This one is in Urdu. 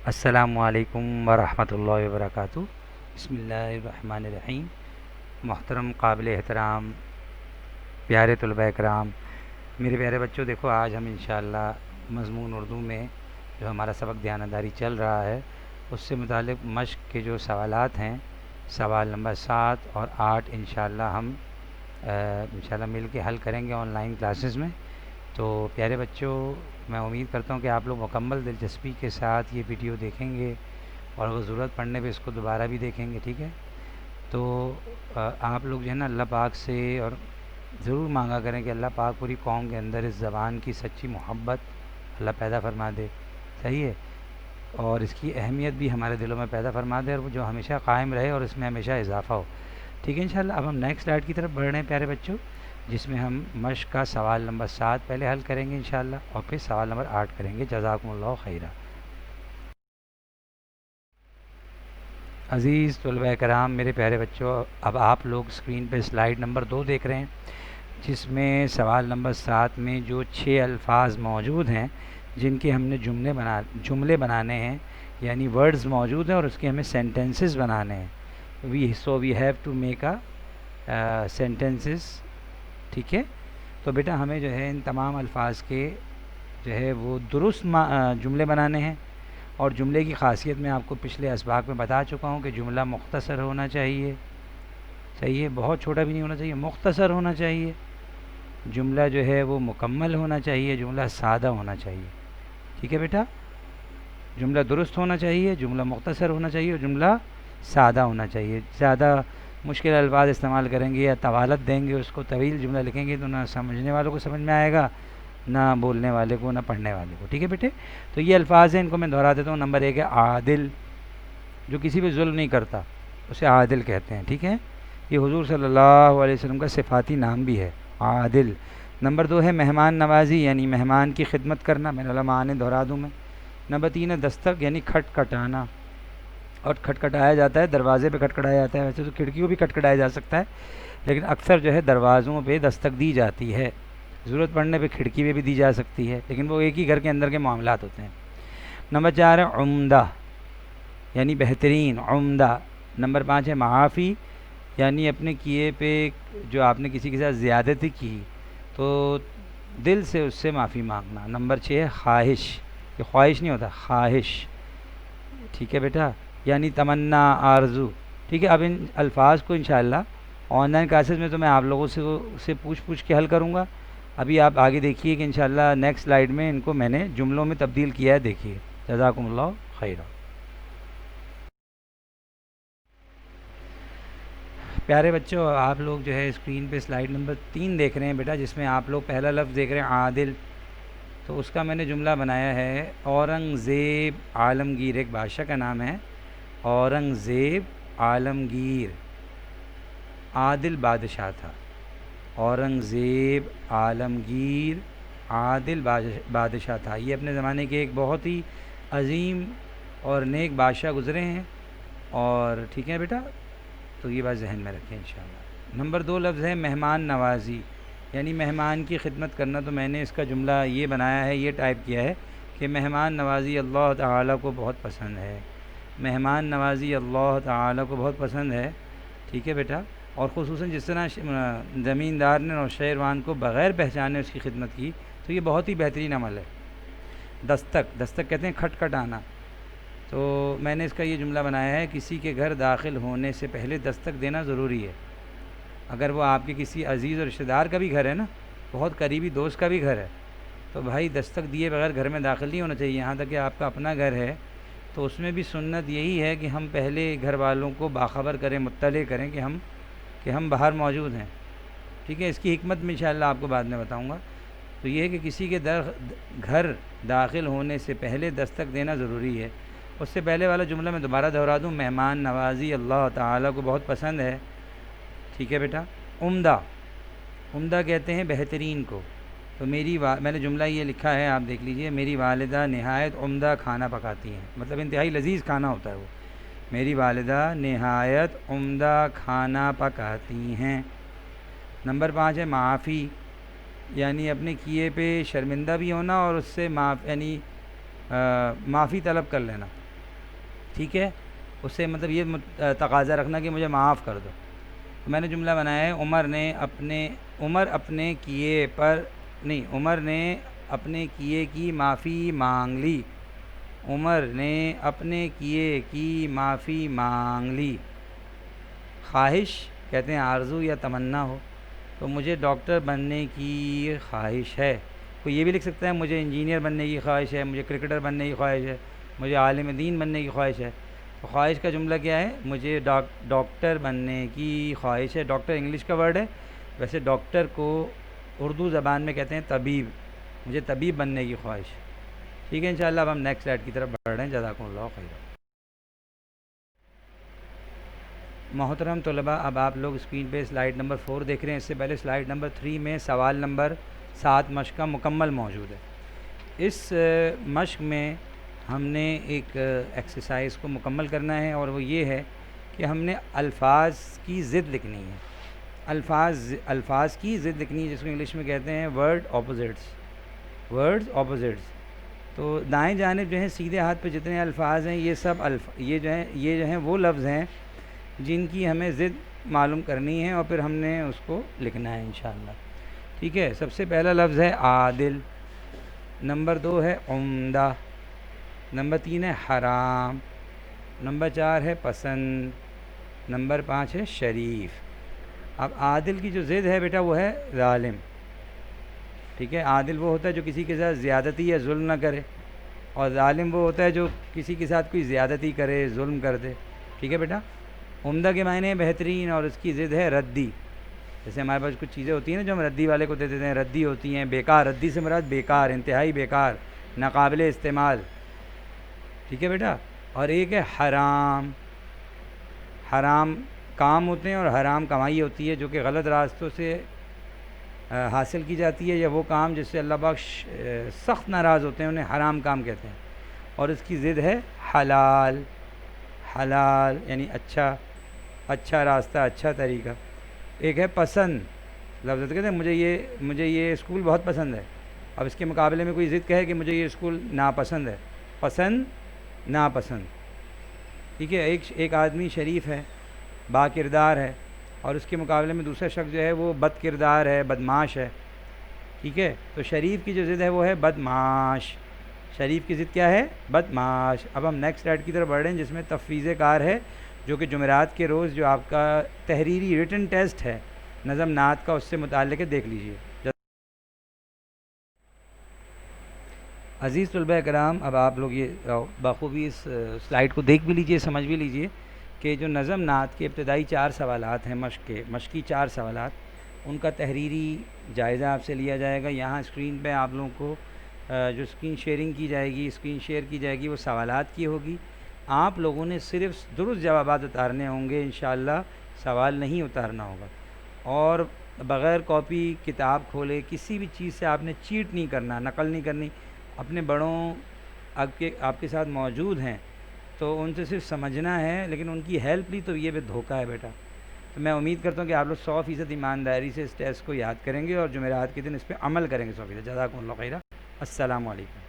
السلام علیکم ورحمۃ اللہ وبرکاتہ۔ بسم اللہ الرحمن الرحیم۔ محترم قابل احترام پیارے طلباء کرام، میرے پیارے بچوں، دیکھو آج ہم انشاءاللہ مضمون اردو میں جو ہمارا سبق دیانتداری چل رہا ہے اس سے متعلق مشق کے جو سوالات ہیں، سوال نمبر 7 اور 8 انشاءاللہ ہم مل کے حل کریں گے آن لائن کلاسز میں۔ تو پیارے بچوں، میں امید کرتا ہوں کہ آپ لوگ مکمل دلچسپی کے ساتھ یہ ویڈیو دیکھیں گے اور اگر ضرورت پڑنے پہ اس کو دوبارہ بھی دیکھیں گے، ٹھیک ہے؟ تو آپ لوگ جو ہے نا اللہ پاک سے اور ضرور مانگا کریں کہ اللہ پاک پوری قوم کے اندر اس زبان کی سچی محبت اللہ پیدا فرما دے، صحیح ہے، اور اس کی اہمیت بھی ہمارے دلوں میں پیدا فرما دے اور وہ جو ہمیشہ قائم رہے اور اس میں ہمیشہ اضافہ ہو، ٹھیک ہے انشاءاللہ۔ اب ہم نیکسٹ سلائیڈ کی طرف بڑھ رہے ہیں پیارے بچوں، جس میں ہم مشق کا سوال نمبر 7 پہلے حل کریں گے انشاءاللہ اور پھر سوال نمبر 8 کریں گے۔ جزاکم اللہ خیرہ۔ عزیز طلباء کرام، میرے پیارے بچوں، اب آپ لوگ اسکرین پہ سلائیڈ نمبر 2 دیکھ رہے ہیں، جس میں سوال نمبر 7 میں جو 6 الفاظ موجود ہیں جن کے ہم نے جملے بنانے ہیں، یعنی ورڈز موجود ہیں اور اس کے ہمیں سینٹنسز بنانے ہیں۔ We have to make a sentences, ٹھیک ہے؟ تو بیٹا ہمیں جو ہے ان تمام الفاظ کے جو ہے وہ درست جملے بنانے ہیں، اور جملے کی خاصیت میں آپ کو پچھلے اسباق میں بتا چکا ہوں کہ جملہ مختصر ہونا چاہیے، صحیح ہے، بہت چھوٹا بھی نہیں ہونا چاہیے، مختصر ہونا چاہیے، جملہ جو ہے وہ مکمل ہونا چاہیے، جملہ سادہ ہونا چاہیے، ٹھیک ہے بیٹا؟ جملہ درست ہونا چاہیے، جملہ مختصر ہونا چاہیے اور جملہ سادہ ہونا چاہیے۔ زیادہ مشکل الفاظ استعمال کریں گے یا طوالت دیں گے، اس کو طویل جملہ لکھیں گے تو نہ سمجھنے والوں کو سمجھ میں آئے گا، نہ بولنے والے کو، نہ پڑھنے والے کو، ٹھیک ہے بیٹے؟ تو یہ الفاظ ہیں، ان کو میں دہرا دیتا ہوں۔ نمبر 1 ہے عادل، جو کسی پہ ظلم نہیں کرتا اسے عادل کہتے ہیں، ٹھیک ہے؟ یہ حضور صلی اللہ علیہ وسلم کا صفاتی نام بھی ہے، عادل۔ نمبر 2 ہے مہمان نوازی، یعنی مہمان کی خدمت کرنا، میں علماء نے دہرا دوں میں۔ نمبر 3 ہے دستک، یعنی کھٹکھٹانا، اور کھٹکھٹایا جاتا ہے، دروازے پہ کھٹکھٹایا جاتا ہے، ویسے تو کھڑکیوں بھی کھٹکھٹایا جا سکتا ہے لیکن اکثر جو ہے دروازوں پہ دستک دی جاتی ہے، ضرورت پڑنے پہ کھڑکی پہ بھی دی جا سکتی ہے، لیکن وہ ایک ہی گھر کے اندر کے معاملات ہوتے ہیں۔ نمبر 4 ہے عمدہ، یعنی بہترین، عمدہ۔ نمبر 5 ہے معافی، یعنی اپنے کیے پہ جو آپ نے کسی کے ساتھ زیادتی کی تو دل سے اس سے معافی مانگنا۔ نمبر 6 ہے خواہش، یہ خواہش نہیں ہوتا، خواہش، ٹھیک ہے بیٹا، یعنی تمنا، آرزو، ٹھیک ہے؟ اب ان الفاظ کو انشاءاللہ آن لائن کلاسز میں تو میں آپ لوگوں سے پوچھ کے حل کروں گا۔ ابھی آپ آگے دیکھیے کہ انشاءاللہ نیکسٹ سلائیڈ میں ان کو میں نے جملوں میں تبدیل کیا ہے، دیکھیے۔ جزاکم اللہ خیرہ۔ پیارے بچوں، آپ لوگ جو ہے اسکرین پہ سلائیڈ نمبر 3 دیکھ رہے ہیں بیٹا، جس میں آپ لوگ پہلا لفظ دیکھ رہے ہیں عادل، تو اس کا میں نے جملہ بنایا ہے اورنگزیب عالمگیر، ایک بادشاہ کا نام ہے اورنگزیب عالمگیر، عادل بادشاہ تھا، اورنگزیب عالمگیر عادل بادشاہ تھا۔ یہ اپنے زمانے کے ایک بہت ہی عظیم اور نیک بادشاہ گزرے ہیں، اور ٹھیک ہے بیٹا؟ تو یہ بات ذہن میں رکھیں انشاءاللہ۔ نمبر 2 لفظ ہے مہمان نوازی، یعنی مہمان کی خدمت کرنا، تو میں نے اس کا جملہ یہ بنایا ہے، یہ ٹائپ کیا ہے کہ مہمان نوازی اللہ تعالیٰ کو بہت پسند ہے، مہمان نوازی اللہ تعالیٰ کو بہت پسند ہے، ٹھیک ہے بیٹا؟ اور خصوصاً جس طرح زمیندار نے نوشیروان کو بغیر پہچانے اس کی خدمت کی، تو یہ بہت ہی بہترین عمل ہے۔ دستک، دستک کہتے ہیں کھٹکھٹانا، تو میں نے اس کا یہ جملہ بنایا ہے کسی کے گھر داخل ہونے سے پہلے دستک دینا ضروری ہے۔ اگر وہ آپ کے کسی عزیز اور رشتہ دار کا بھی گھر ہے نا، بہت قریبی دوست کا بھی گھر ہے، تو بھائی دستک دیے بغیر گھر میں داخل نہیں ہونا چاہیے۔ یہاں تک کہ آپ کا اپنا گھر ہے تو اس میں بھی سنت یہی ہے کہ ہم پہلے گھر والوں کو باخبر کریں، مطلع کریں کہ ہم باہر موجود ہیں، ٹھیک ہے؟ اس کی حکمت میں انشاءاللہ آپ کو بعد میں بتاؤں گا۔ تو یہ ہے کہ کسی کے گھر داخل ہونے سے پہلے دستک دینا ضروری ہے۔ اس سے پہلے والا جملہ میں دوبارہ دہرا دوں، مہمان نوازی اللہ تعالیٰ کو بہت پسند ہے، ٹھیک ہے بیٹا؟ عمدہ، عمدہ کہتے ہیں بہترین کو، تو میں نے جملہ یہ لکھا ہے، آپ دیکھ لیجئے، میری والدہ نہایت عمدہ کھانا پکاتی ہیں، مطلب انتہائی لذیذ کھانا ہوتا ہے وہ، میری والدہ نہایت عمدہ کھانا پکاتی ہیں۔ نمبر 5 ہے معافی، یعنی اپنے کیے پہ شرمندہ بھی ہونا اور اس سے معافی طلب کر لینا، ٹھیک ہے، اس سے مطلب یہ تقاضا رکھنا کہ مجھے معاف کر دو. میں نے جملہ بنایا ہے عمر اپنے کیے پر نہیں عمر نے اپنے کیے کی معافی مانگ لی. عمر نے اپنے کیے کی معافی مانگ لی. خواہش کہتے ہیں آرزو یا تمنا ہو، تو مجھے ڈاکٹر بننے کی خواہش ہے. کوئی یہ بھی لکھ سکتا ہے مجھے انجینئر بننے کی خواہش ہے، مجھے کرکٹر بننے کی خواہش ہے، مجھے عالم دین بننے کی خواہش ہے. تو خواہش کا جملہ کیا ہے؟ مجھے ڈاکٹر بننے کی خواہش ہے. ڈاکٹر انگلش کا ورڈ ہے، ویسے ڈاکٹر کو اردو زبان میں کہتے ہیں طبیب. مجھے طبیب بننے کی خواہش ہے. ٹھیک ہے، انشاءاللہ اب ہم نیکسٹ سلائڈ کی طرف بڑھ رہے ہیں. جزاکم اللہ خیر. محترم طلباء، اب آپ لوگ اسکرین پہ سلائیڈ نمبر 4 دیکھ رہے ہیں. اس سے پہلے سلائیڈ نمبر 3 میں سوال نمبر 7 مشق کا مکمل موجود ہے. اس مشق میں ہم نے ایک ایکسرسائز کو مکمل کرنا ہے، اور وہ یہ ہے کہ ہم نے الفاظ کی ضد لکھنی ہے. الفاظ کی ضد لکھنی ہے، جس کو انگلش میں کہتے ہیں ورڈز آپوزٹس. تو دائیں جانب جو ہیں سیدھے ہاتھ پہ جتنے الفاظ ہیں، یہ جو ہیں وہ لفظ ہیں جن کی ہمیں ضد معلوم کرنی ہے، اور پھر ہم نے اس کو لکھنا ہے انشاءاللہ. ٹھیک ہے، سب سے پہلا لفظ ہے عادل، نمبر 2 ہے عمدہ، نمبر 3 ہے حرام، نمبر 4 ہے پسند، نمبر 5 ہے شریف. اب عادل کی جو ضد ہے بیٹا وہ ہے ظالم. ٹھیک ہے، عادل وہ ہوتا ہے جو کسی کے ساتھ زیادتی یا ظلم نہ کرے، اور ظالم وہ ہوتا ہے جو کسی کے ساتھ کوئی زیادتی کرے، ظلم کر دے. ٹھیک ہے بیٹا. عمدہ کے معنی ہے بہترین، اور اس کی ضد ہے ردی. جیسے ہمارے پاس کچھ چیزیں ہوتی ہیں نا جو ہم ردی والے کو دے دیتے ہیں، ردی ہوتی ہیں. بیکار، ردی سے مراد بیکار، انتہائی بیکار، ناقابل استعمال. ٹھیک ہے بیٹا. اور ایک ہے حرام. حرام کام ہوتے ہیں اور حرام کمائی ہوتی ہے جو کہ غلط راستوں سے حاصل کی جاتی ہے، یا وہ کام جس سے اللہ پاک سخت ناراض ہوتے ہیں انہیں حرام کام کہتے ہیں. اور اس کی ضد ہے حلال. حلال یعنی اچھا راستہ، اچھا طریقہ. ایک ہے پسند. لفظ کہتے ہیں مجھے یہ اسکول بہت پسند ہے. اب اس کے مقابلے میں کوئی ضد کہے کہ مجھے یہ اسکول ناپسند ہے. پسند، ناپسند. ٹھیک ہے. ایک آدمی شریف ہے، با کردار ہے، اور اس کے مقابلے میں دوسرا شخص جو ہے وہ بد کردار ہے، بدمعاش ہے. ٹھیک ہے. تو شریف کی جو ضد ہے وہ ہے بدمعاش. شریف کی ضد کیا ہے؟ بدمعاش. اب ہم نیکسٹ سلائیڈ کی طرف بڑھ رہے ہیں، جس میں تفویض کار ہے، جو کہ جمعرات کے روز جو آپ کا تحریری ریٹن ٹیسٹ ہے نظم نعت کا، اس سے متعلق ہے، دیکھ لیجئے. عزیز طلبہ کرام، اب آپ لوگ یہ بخوبی اس سلائیڈ کو دیکھ بھی لیجئے، سمجھ بھی لیجئے کہ جو نظم نعت کے ابتدائی 4 سوالات ہیں، مشقی 4 سوالات، ان کا تحریری جائزہ آپ سے لیا جائے گا. یہاں اسکرین پہ آپ لوگوں کو جو اسکرین شیئرنگ کی جائے گی، اسکرین شیئر کی جائے گی، وہ سوالات کی ہوگی. آپ لوگوں نے صرف درست جوابات اتارنے ہوں گے انشاءاللہ، سوال نہیں اتارنا ہوگا. اور بغیر کاپی کتاب کھولے کسی بھی چیز سے آپ نے چیٹ نہیں کرنا، نقل نہیں کرنی. اپنے بڑوں آپ کے ساتھ موجود ہیں تو ان سے صرف سمجھنا ہے، لیکن ان کی ہیلپ لی تو یہ بھی دھوکہ ہے بیٹا. تو میں امید کرتا ہوں کہ آپ لوگ 100% ایمانداری سے اس ٹیسٹ کو یاد کریں گے، اور جمعرات کے دن اس پہ عمل کریں گے 100%. جزاکم اللہ خیرہ. السلام علیکم.